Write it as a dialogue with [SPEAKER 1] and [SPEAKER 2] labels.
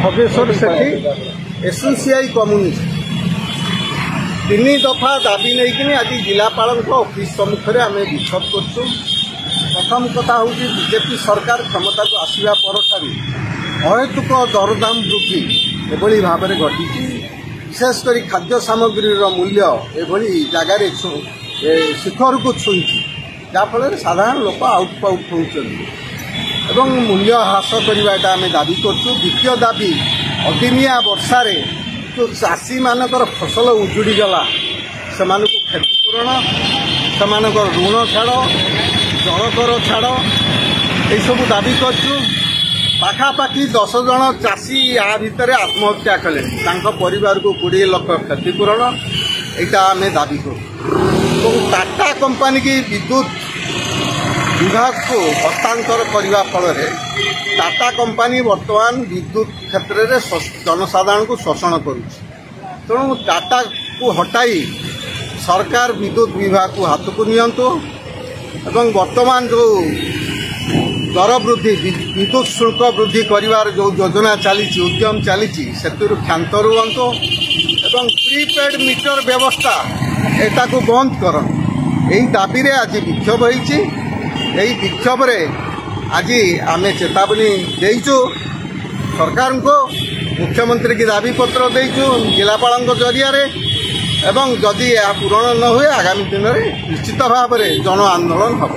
[SPEAKER 1] खगेश्वर सेठी एसोसीआई communist 3 दफा दाबी नहीं आज जिलापाल ऑफिस सम्मुखें आम विक्षोभ कर। प्रथम कथा हूँ बीजेपी सरकार क्षमता को आसवा पर अहेतुक दरदाम वृद्धि एभली भाव में घटी। विशेषकर खाद्य सामग्री मूल्य एभली जगार शिखर को छुई जहाँफल साधारण लोक आउटपाउट होती मूल्य ह्रास करवाटा आम दाबी करूँ। द्वितीय दाबी अदिनिया वर्षार जो चाषी मानकर फसल उजुड़ी गला से क्षतिपूरण से ऋण छाड़ जलकर छाड़ यू दाबी करूँ। पाखापाखि 10 जन चाषी या भितर आत्महत्या कले परिवार को 20 लाख क्षतिपूरण यहाँ आम दाबी करूँ। टाटा कंपनी की विद्युत विभाग को हस्तांतर करने फल टाटा कंपनी वर्तमान विद्युत क्षेत्र में जनसाधारण को शोषण करू। टाटा को हटाई सरकार विद्युत विभाग को हाथ को नियंतु एवं वर्तमान जो दर वृद्धि विद्युत शुल्क वृद्धि करिवार जो योजना चली उद्यम चली क्षांत रुहतु एवं प्रीपेड मीटर व्यवस्था एटा को बंद कर यही दाबी आज विक्षोभ होती। यही विक्षोभ आज आम चेतावनी देचु सरकार को मुख्यमंत्री की दाबी पत्र देचु जिलापाल जरिया एवं जदि यह पूरण न हुए आगामी दिन में निश्चित भाव में जन आंदोलन हम।